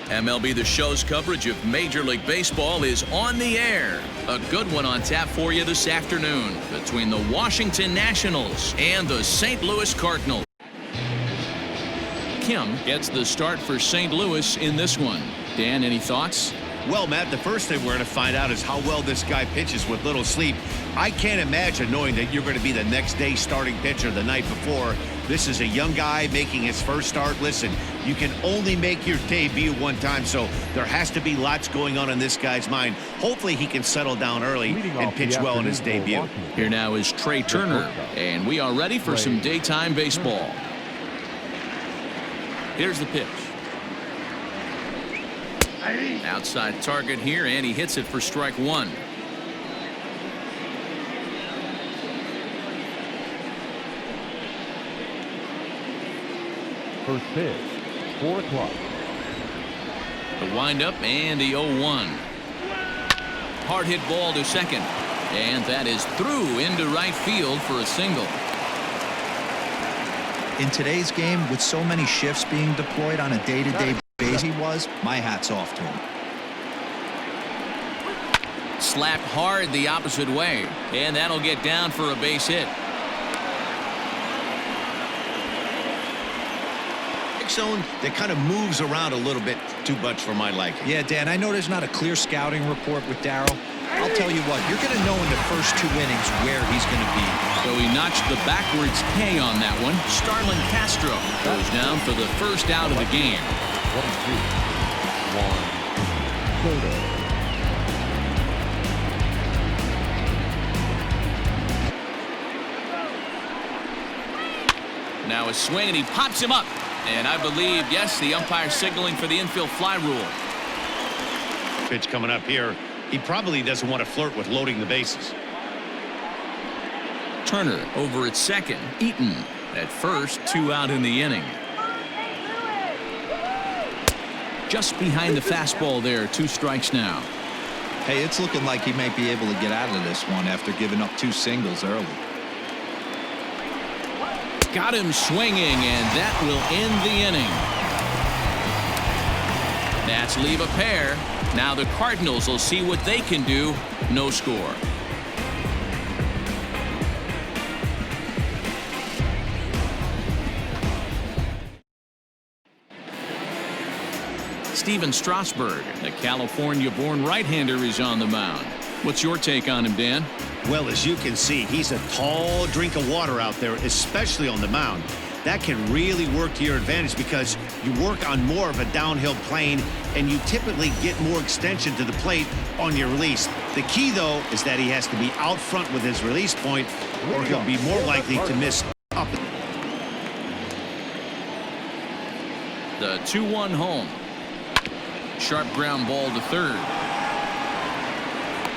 MLB The Show's coverage of Major League Baseball is on the air. A good one on tap for you this afternoon between the Washington Nationals and the St. Louis Cardinals. Kim gets the start for St. Louis in this one. Dan, any thoughts? Well, Matt, the first thing we're going to find out is how well this guy pitches with little sleep. I can't imagine knowing that you're going to be the next day starting pitcher the night before. This is a young guy making his first start. Listen, you can only make your debut one time, so there has to be lots going on in this guy's mind. Hopefully he can settle down early and pitch well in his debut. Here now is Trey Turner, and we are ready for some daytime baseball. Here's the pitch. Outside target here, and he hits it for strike one. First pitch, 4 o'clock. The windup and the 0-1. Hard hit ball to second, and that is through into right field for a single. In today's game, with so many shifts being deployed on a day-to-day basis, my hat's off to him. Slapped hard the opposite way, and that'll get down for a base hit. Zone that kind of moves around a little bit too much for my liking. Yeah, Dan, I know there's not a clear scouting report with Darryl. I'll tell you what, you're going to know in the first 2 innings where he's going to be. So he notched the backwards K on that one. Starlin Castro goes down for the first out of the game. 1-2. Now a swing, and he pops him up. And I believe, yes, the umpire signaling for the infield fly rule. Pitch coming up here. He probably doesn't want to flirt with loading the bases. Turner over at second. Eaton at first, 2 out in the inning. Just behind the fastball there, 2 strikes now. Hey, it's looking like he might be able to get out of this one after giving up 2 singles early. Got him swinging, and that will end the inning. That's leave a pair. Now the Cardinals will see what they can do. No score. Steven Strasburg, the California-born right-hander, is on the mound. What's your take on him, Dan? Well, as you can see, he's a tall drink of water out there, especially on the mound. That can really work to your advantage because you work on more of a downhill plane and you typically get more extension to the plate on your release. The key, though, is that he has to be out front with his release point or he'll be more likely to miss up. The 2-1 home. Sharp ground ball to third.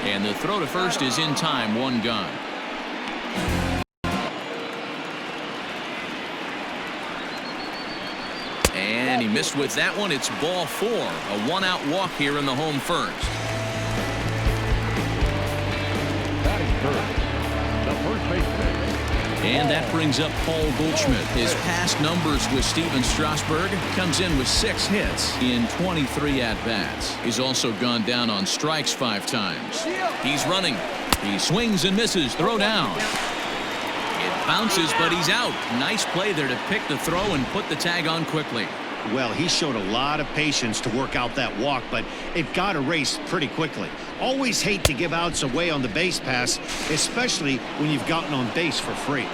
And the throw to first is in time, 1 gone. And he missed with that one. It's ball 4. A 1-out walk here in the home first. Batting first, the first baseman. And that brings up Paul Goldschmidt. His past numbers with Steven Strasburg comes in with 6 hits in 23 at-bats. He's also gone down on strikes 5 times. He's running. He swings and misses. Throw down. It bounces, but he's out. Nice play there to pick the throw and put the tag on quickly. Well, he showed a lot of patience to work out that walk, but it got erased pretty quickly. Always hate to give outs away on the base pass, especially when you've gotten on base for free.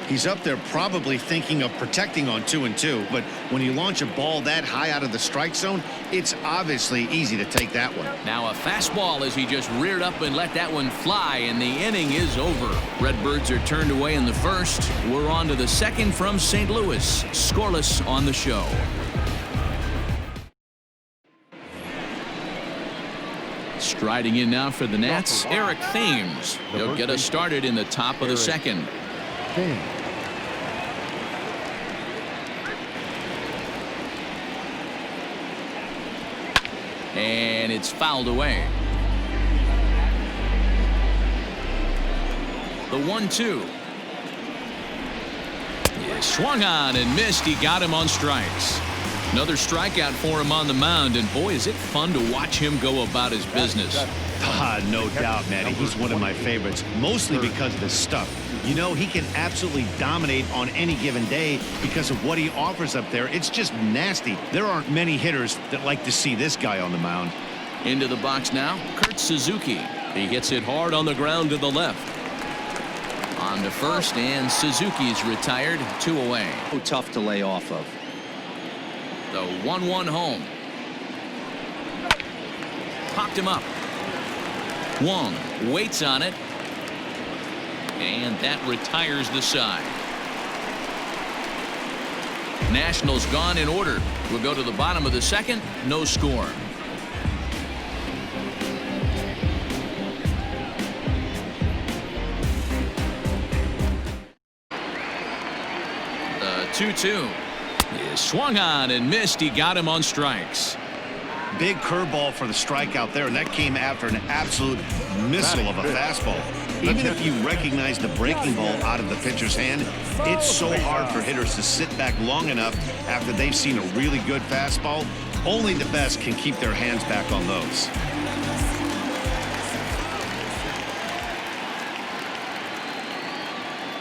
He's up there probably thinking of protecting on 2-2, but when you launch a ball that high out of the strike zone, it's obviously easy to take that one. Now a fastball as he just reared up and let that one fly, and the inning is over. Redbirds are turned away in the first. We're on to the second from St. Louis. Scoreless on the show. Striding in now for the Nats, Eric Thames. He'll get us started in the top of the second. And it's fouled away. The 1-2. Swung on and missed. He got him on strikes. Another strikeout for him on the mound, and boy, is it fun to watch him go about his business. No doubt, Manny. He's one of my favorites, mostly because of his stuff. You know, he can absolutely dominate on any given day because of what he offers up there. It's just nasty. There aren't many hitters that like to see this guy on the mound. Into the box now, Suzuki. He hits it hard on the ground to the left. On to first, and Suzuki's retired. 2 away. So tough to lay off of. The 1-1 home. Popped him up. Wong waits on it. And that retires the side. Nationals gone in order. We'll go to the bottom of the second. No score. The 2-2 is swung on and missed. He got him on strikes. Big curveball for the strikeout there, and that came after an absolute missile of a fastball. Even if you recognize the breaking ball out of the pitcher's hand, it's so hard for hitters to sit back long enough after they've seen a really good fastball. Only the best can keep their hands back on those.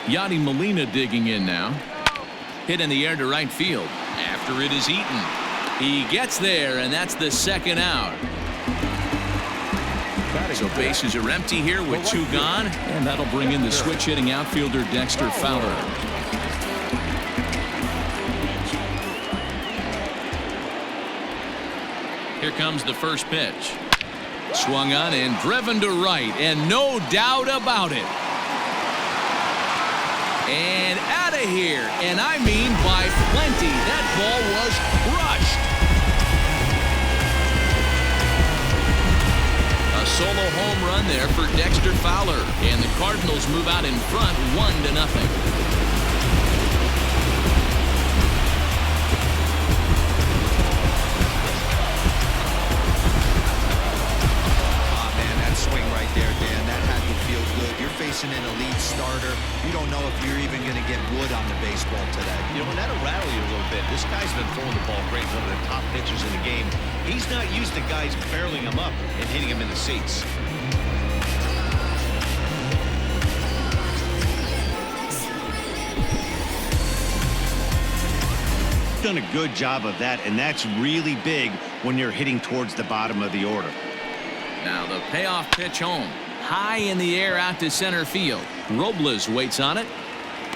Yadi Molina digging in now. Hit in the air to right field after it is eaten. He gets there, and that's the second out. So bases are empty here with 2 gone, and that'll bring in the switch-hitting outfielder Dexter Fowler. Here comes the first pitch. Swung on and driven to right, and no doubt about it. And out of here, and I mean by plenty. That ball was crushed. A solo home run there for Dexter Fowler, and the Cardinals move out in front 1-0. Facing an elite starter, you don't know if you're even going to get wood on the baseball today. You know, and that'll rattle you a little bit. This guy's been throwing the ball great, one of the top pitchers in the game. He's not used to guys barreling him up and hitting him in the seats. Done a good job of that, and that's really big when you're hitting towards the bottom of the order. Now the payoff pitch home. High in the air out to center field. Robles waits on it.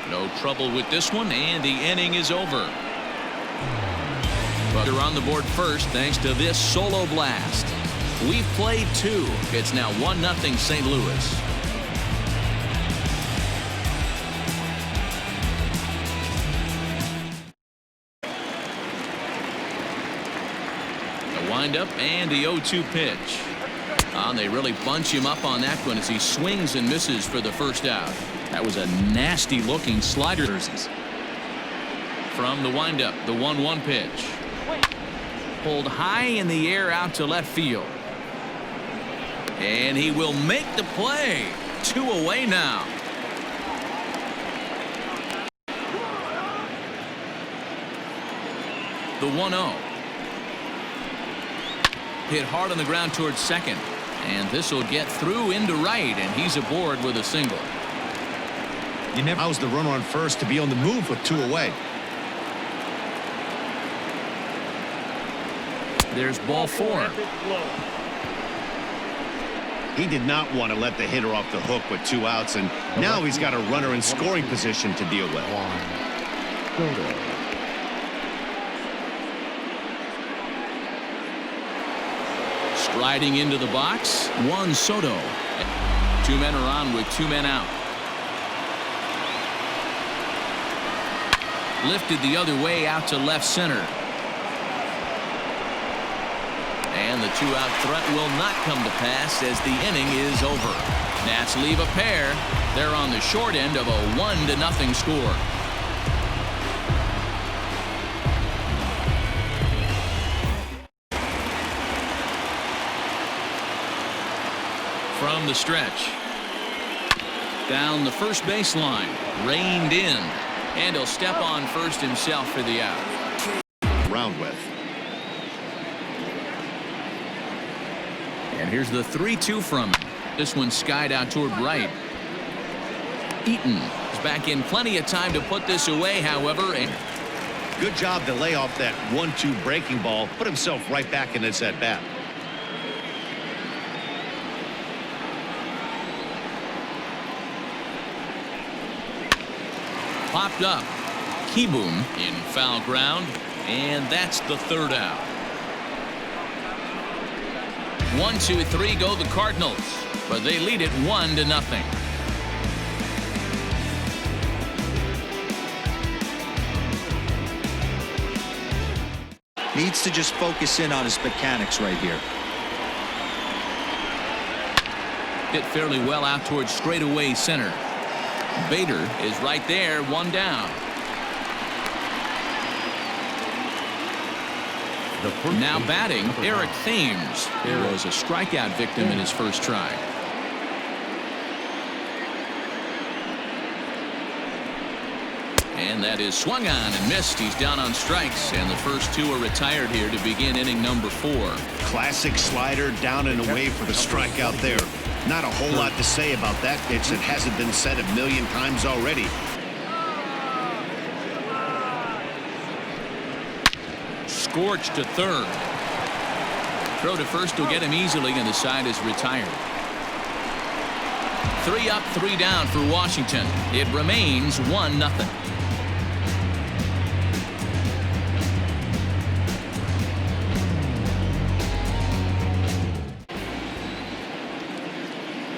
No trouble with this one, and the inning is over. But they're on the board first thanks to this solo blast. We've played 2. It's now 1-0 St. Louis. The windup and the 0-2 pitch. They really bunch him up on that one as he swings and misses for the first out. That was a nasty looking slider. From the windup, the 1-1 pitch. Pulled high in the air out to left field. And he will make the play. 2 away now. The 1-0. Hit hard on the ground towards second. And this will get through into right, and he's aboard with a single. You never allows the runner on first to be on the move with 2 away. There's ball 4. He did not want to let the hitter off the hook with 2 outs, and now he's got a runner in scoring position to deal with. Striding into the box, Juan Soto. 2 men are on with 2 men out. Lifted the other way out to left center. And the 2-out threat will not come to pass as the inning is over. Nats leave a pair. They're on the short end of a 1-0 score. From the stretch. Down the first baseline. Reined in. And he'll step on first himself for the out. Round with. And here's the 3-2 from him. This one skied out toward right. Eaton is back in plenty of time to put this away, however. And good job to lay off that 1-2 breaking ball. Put himself right back in this at bat. Popped up. Keyboom in foul ground. And that's the third out. 1-2-3 go the Cardinals, but they lead it 1-0. Needs to just focus in on his mechanics right here. Hit fairly well out towards straightaway center. Bader is right there, one down. Now batting, Eric Thames. There was a strikeout victim in his first try. And that is swung on and missed. He's down on strikes, and the first two are retired here to begin inning number 4. Classic slider down and away for the strikeout there. Not a whole lot to say about that pitch that hasn't been said a million times already. Scorched to third. Throw to first will get him easily, and the side is retired. 3 up, 3 down for Washington. It remains 1-0.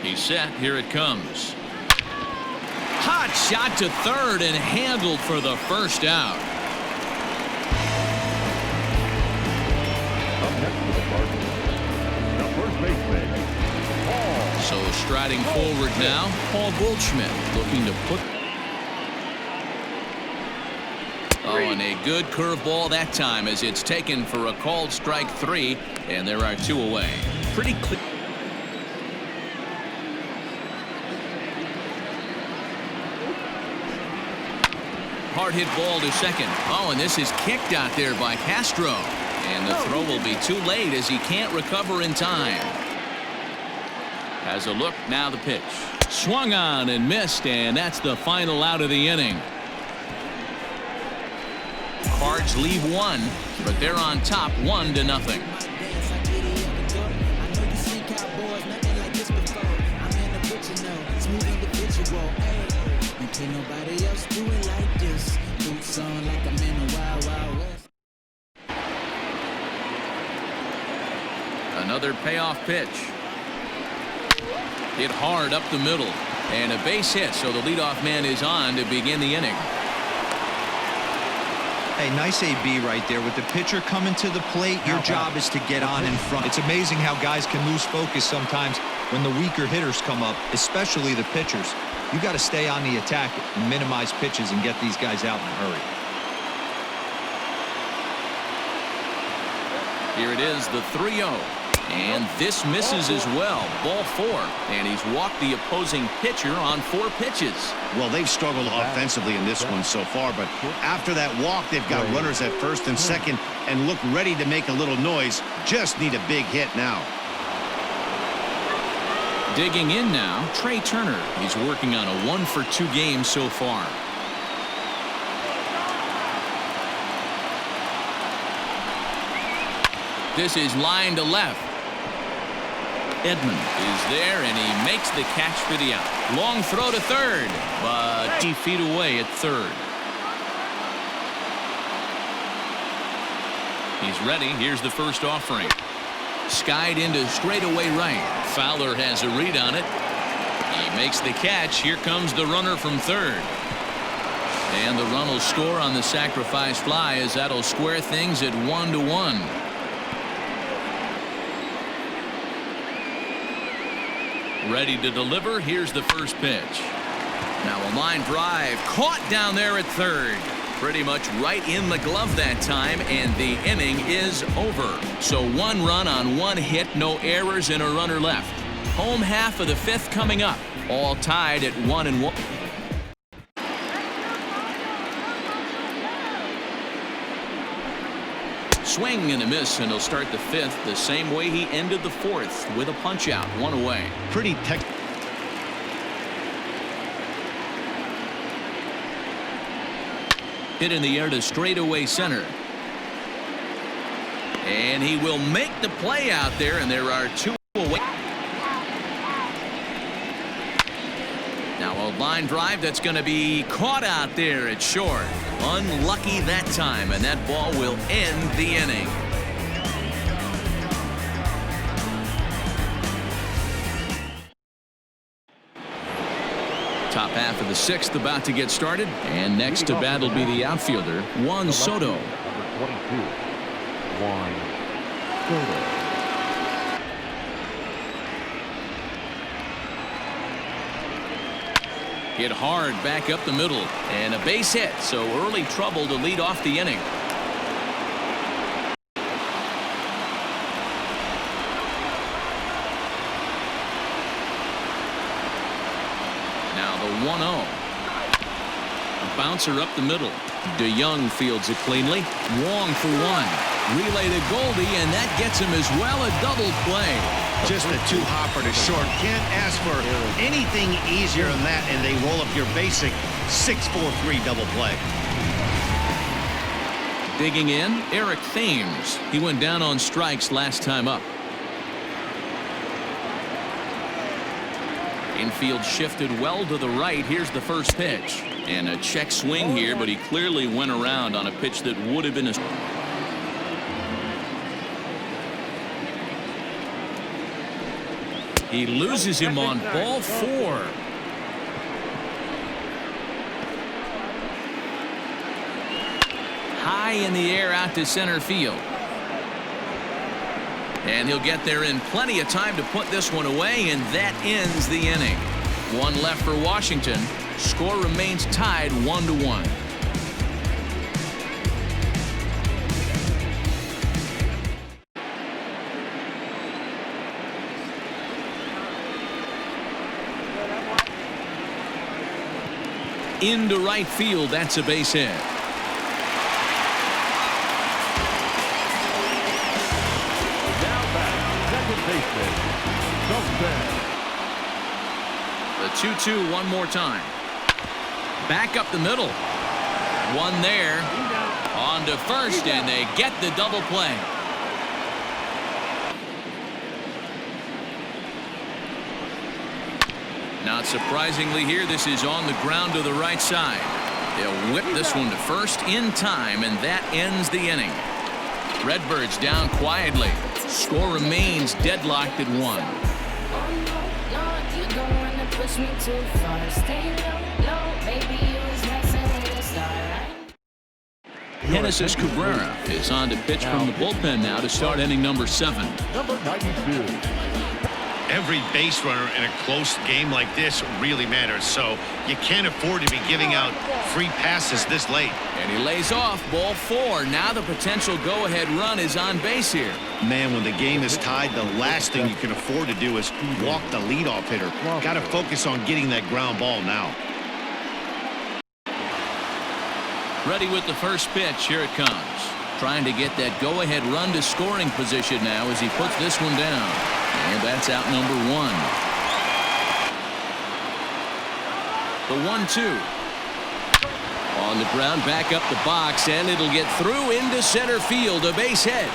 He's set. Here it comes. Hot shot to third and handled for the first out. Up next for the Cardinals, the first baseman, Paul. So striding forward now, Paul Goldschmidt looking to put. Oh, and a good curveball that time as it's taken for a called strike 3, and there are 2 away. Pretty clear. Hard hit ball to second. Oh, and this is kicked out there by Castro. And the throw will be too late as he can't recover in time. Has a look, now the pitch. Swung on and missed, and that's the final out of the inning. Cards leave 1, but they're on top 1-0. Another payoff pitch. Hit hard up the middle, and a base hit, so the leadoff man is on to begin the inning. Hey, nice AB right there. With the pitcher coming to the plate, your job is to get on in front. It's amazing how guys can lose focus sometimes when the weaker hitters come up, especially the pitchers. You got to stay on the attack and minimize pitches and get these guys out in a hurry. Here it is, the 3-0. And this misses as well. Ball 4. And he's walked the opposing pitcher on 4 pitches. Well, they've struggled offensively in this one so far, but after that walk, they've got runners at first and second and look ready to make a little noise. Just need a big hit now. Digging in now, Trey Turner. He's working on a 1-for-2 game so far. This is line to left. Edmund is there, and he makes the catch for the out. Long throw to third, but 50 feet away at third. He's ready. Here's the first offering. Skied into straightaway right. Fowler has a read on it. He makes the catch. Here comes the runner from third. And the run will score on the sacrifice fly as that'll square things at 1-1. Ready to deliver. Here's the first pitch. Now a line drive caught down there at third. Pretty much right in the glove that time, and the inning is over. So 1 run on 1 hit, no errors, and a runner left. Home half of the 5th coming up. All tied at 1-1. swing and a miss, and he'll start the fifth the same way he ended the fourth, with a punch out, one away. Pretty tech. Hit in the air to straightaway center. And he will make the play out there, and there are two away. Now a line drive that's going to be caught out there at short. Unlucky that time, and that ball will end the inning. Top half of the sixth about to get started, and next to bat will be the outfielder, Juan Soto. Number 22, Juan Soto. Hit hard back up the middle, and a base hit, so early trouble to lead off the inning. Now the 1-0. A bouncer up the middle. DeYoung fields it cleanly. Wong for one. Relay to Goldie, and that gets him as well, a double play. Just a two-hopper to short. Can't ask for anything easier than that, and they roll up your basic 6-4-3 double play. Digging in, Eric Thames. He went down on strikes last time up. Infield shifted well to the right. Here's the first pitch. And a check swing here, but he clearly went around on a pitch that would have been a... He loses him on ball 4. High in the air out to center field. And he'll get there in plenty of time to put this one away, and that ends the inning. One left for Washington. Score remains tied 1-1. Into right field, that's a base hit. Now back, second baseman, Justin. The 2-2 one more time. Back up the middle. One there. On to first, and they get the double play. Not surprisingly here, this is on the ground to the right side. They'll whip this one to first in time, and that ends the inning. Redbirds down quietly. Score remains deadlocked at 1. Genesis Cabrera is on to pitch from the bullpen now to start inning number 7. Number 92. Every base runner in a close game like this really matters, so you can't afford to be giving out free passes this late. And he lays off ball 4. Now the potential go-ahead run is on base here. Man, when the game is tied, the last thing you can afford to do is walk the leadoff hitter. Got to focus on getting that ground ball now. Ready with the first pitch. Here it comes. Trying to get that go-ahead run to scoring position now as he puts this one down. And that's out number 1. The 1-2. On the ground, back up the box, and it'll get through into center field. A base hit.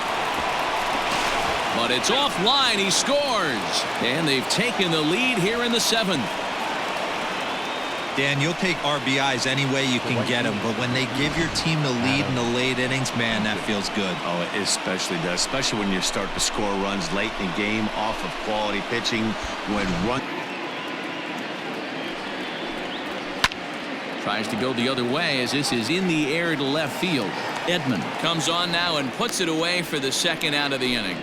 But it's offline. He scores. And they've taken the lead here in the 7th. Dan, you'll take RBIs any way you can get them, but when they give your team the lead in the late innings, man, that feels good. Oh, it especially does, especially when you start to score runs late in the game off of quality pitching. When Tries to go the other way as this is in the air to left field. Edman comes on now and puts it away for the second out of the inning.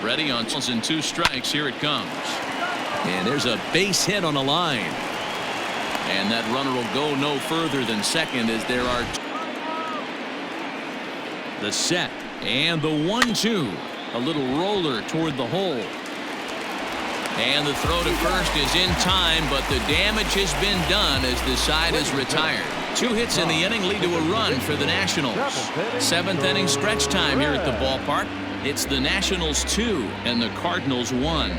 Ready on 2 strikes. Here it comes. And there's a base hit on a line. And that runner will go no further than second as there are the set and the 1-2. A little roller toward the hole. And the throw to first is in time, but the damage has been done as the side is retired. 2 hits in the inning lead to a run for the Nationals. 7th inning stretch time here at the ballpark. It's the Nationals 2 and the Cardinals 1.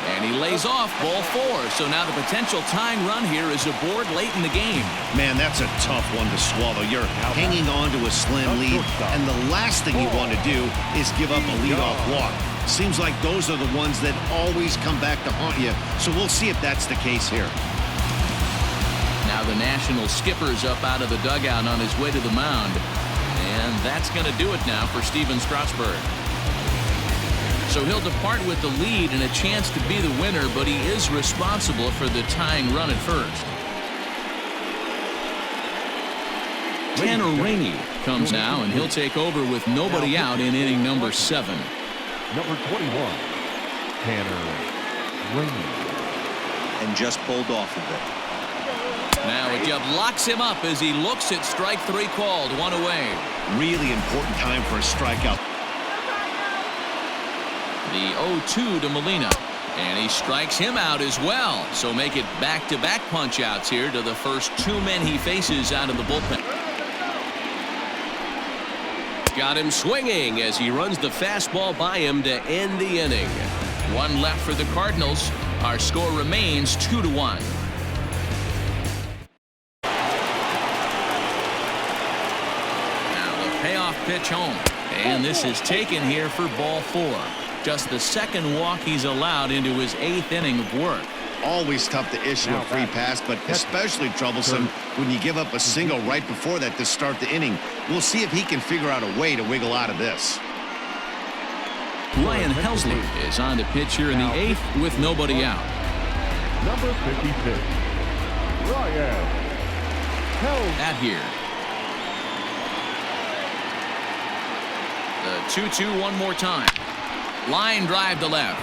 And he lays off ball 4. So now the potential tying run here is aboard late in the game. Man, that's a tough one to swallow. You're hanging on to a slim lead, and the last thing you want to do is give up a leadoff walk. Seems like those are the ones that always come back to haunt you. So we'll see if that's the case here. Now the National skipper's up out of the dugout on his way to the mound. And that's going to do it now for Steven Strasburg. So he'll depart with the lead and a chance to be the winner, but he is responsible for the tying run at first. Tanner Rainey comes now, and he'll take over with nobody out in inning number 7. Number 21, Tanner Rainey. And just pulled off of it. Now it just locks him up as he looks at strike 3 called, 1 away. Really important time for a strikeout. The 0-2 to Molina, and he strikes him out as well. So make it back-to-back punch-outs here to the first 2 men he faces out of the bullpen. Got him swinging as he runs the fastball by him to end the inning. 1 left for the Cardinals. Our score remains 2-1. Now the payoff pitch home, and this is taken here for ball 4. Just the 2nd walk he's allowed into his 8th inning of work. Always tough to issue a free pass, but especially troublesome when you give up a single right before that to start the inning. We'll see if he can figure out a way to wiggle out of this. Ryan Helsley is on to pitch here in the 8th with nobody out. Number 56, Ryan Helsley. At here. The 2-2 one more time. Line drive to left.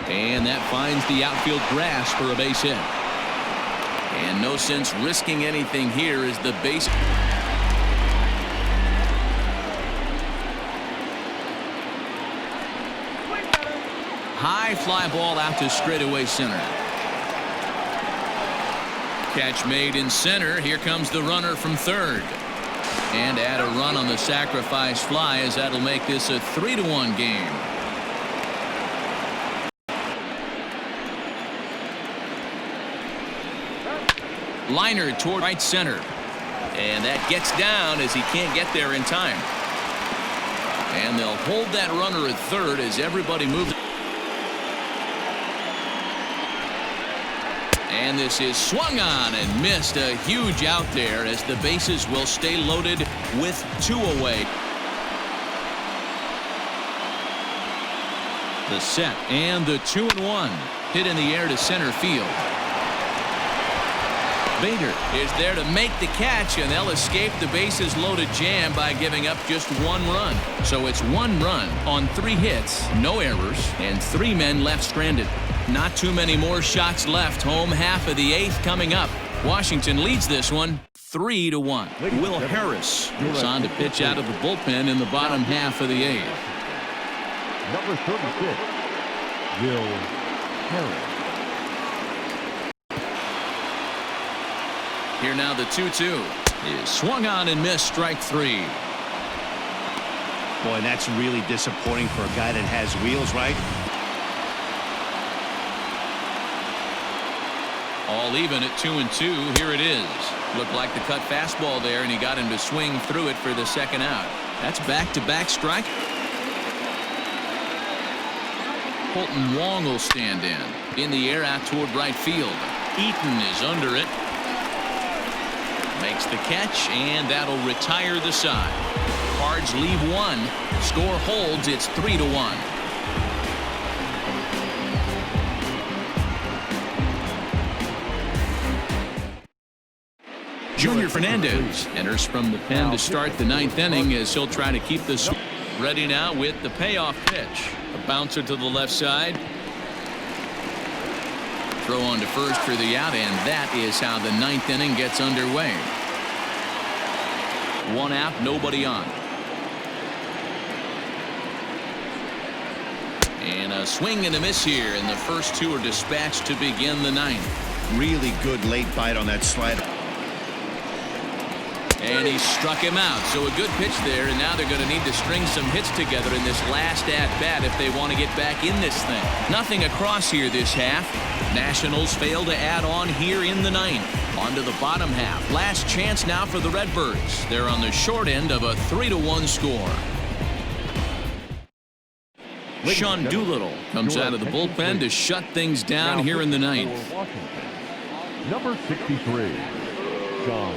And that finds the outfield grass for a base hit. And no sense risking anything here as the base. High fly ball out to straightaway center. Catch made in center. Here comes the runner from third. And add a run on the sacrifice fly as that'll make this a 3-1 game. Liner toward right center. And that gets down as he can't get there in time. And they'll hold that runner at third as everybody moves. And this is swung on and missed. A huge out there as the bases will stay loaded with 2 away. The set and the 2-1 hit in the air to center field. Bader is there to make the catch, and they'll escape the bases loaded jam by giving up just 1 run. So it's 1 run on 3 hits, no errors, and 3 men left stranded. Not too many more shots left. Home half of the 8th coming up. Washington leads this one 3-1. Will Harris is on to pitch out of the bullpen in the bottom half of the 8th. Number 36, Will Harris. Here now the 2-2 is swung on and missed, strike 3. Boy, that's really disappointing for a guy that has wheels, right? All even at 2-2. Here it is. Looked like the cut fastball there, and he got him to swing through it for the 2nd out. That's back-to-back strike. Colton Wong will stand in the air out toward right field. Eaton is under it. Makes the catch, and that'll retire the side. Cards leave 1. Score holds. It's 3-1. Junior Fernandez enters from the pen to start the 9th inning as he'll try to keep this ready now with the payoff pitch. A bouncer to the left side. Throw on to first for the out, and that is how the 9th inning gets underway. 1 out, nobody on. And a swing and a miss here, and the first two are dispatched to begin the ninth. Really good late bite on that slider. And he struck him out. So a good pitch there, and now they're going to need to string some hits together in this last at-bat if they want to get back in this thing. Nothing across here this half. Nationals fail to add on here in the ninth. On to the bottom half. Last chance now for the Redbirds. They're on the short end of a 3-1 score. Sean Doolittle comes out of the bullpen to shut things down here in the ninth. Number 63, Sean.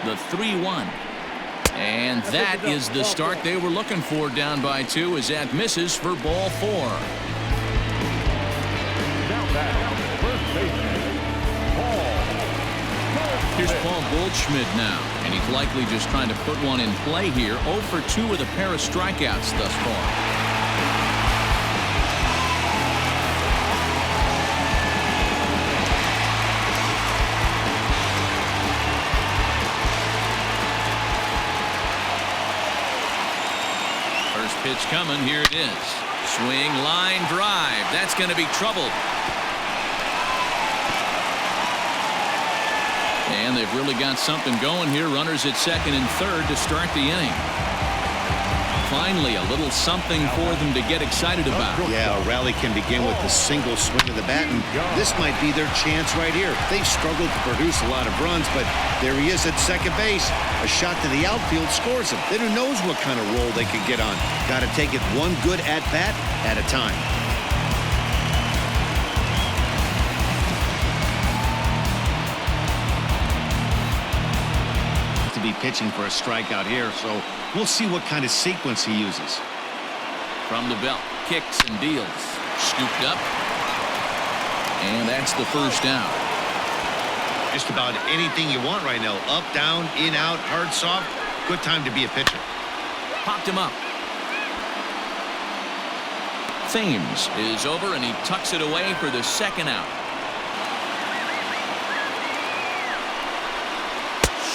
The 3-1. And that is the start they were looking for. Down by 2 as that misses for ball 4. Now back, first baseman, Paul. Here's Paul Goldschmidt now, and he's likely just trying to put one in play here. 0 for 2 with a pair of strikeouts thus far. Pitch coming. Here it is. Swing, line, drive. That's going to be trouble. And they've really got something going here. Runners at second and third to start the inning. Finally, a little something for them to get excited about. Yeah, a rally can begin with a single swing of the bat, and this might be their chance right here. They've struggled to produce a lot of runs, but there he is at second base. A shot to the outfield scores him. Then who knows what kind of role they could get on. Got to take it one good at-bat at a time. To be pitching for a strikeout here, so we'll see what kind of sequence he uses. From the belt, kicks and deals. Scooped up. And that's the first out. Just about anything you want right now. Up, down, in, out, hard, soft. Good time to be a pitcher. Popped him up. Thames is over, and he tucks it away for the second out.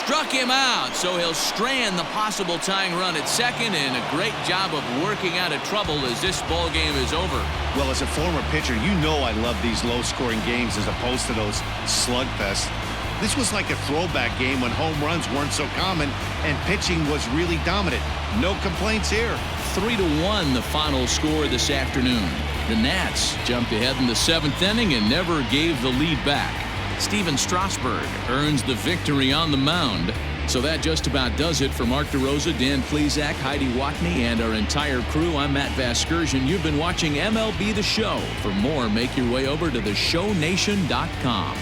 Struck him out, so he'll strand the possible tying run at second, and a great job of working out of trouble as this ball game is over. Well, as a former pitcher, you know I love these low-scoring games as opposed to those slugfests. This was like a throwback game when home runs weren't so common and pitching was really dominant. No complaints here. 3-1 the final score this afternoon. The Nats jumped ahead in the 7th inning and never gave the lead back. Steven Strasburg earns the victory on the mound. So that just about does it for Mark DeRosa, Dan Plesac, Heidi Watney, and our entire crew. I'm Matt Vasgersian. You've been watching MLB The Show. For more, make your way over to theshownation.com.